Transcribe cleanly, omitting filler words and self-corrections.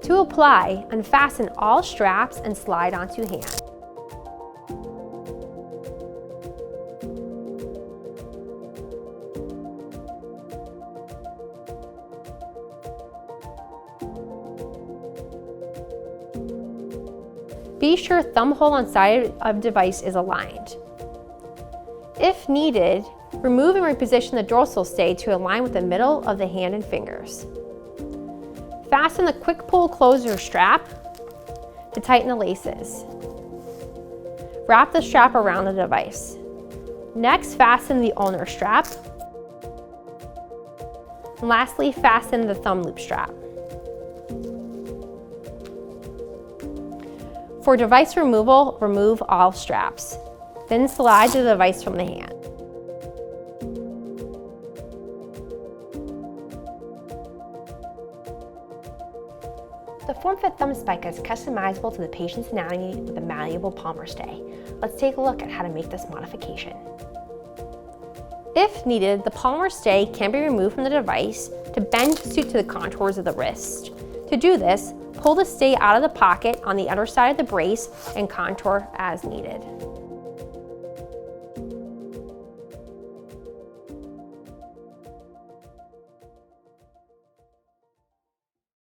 To apply, unfasten all straps and slide onto hand. Be sure thumb hole on side of device is aligned. If needed, remove and reposition the dorsal stay to align with the middle of the hand and fingers. Fasten the quick pull closer strap to tighten the laces. Wrap the strap around the device. Next, fasten the ulnar strap. And lastly, fasten the thumb loop strap. For device removal, remove all straps. Then slide the device from the hand. The Formfit Thumb Spica is customizable to the patient's anatomy with a malleable palmar stay. Let's take a look at how to make this modification. If needed, the palmar stay can be removed from the device to bend to suit to the contours of the wrist. To do this, pull the stay out of the pocket on the underside of the brace and contour as needed.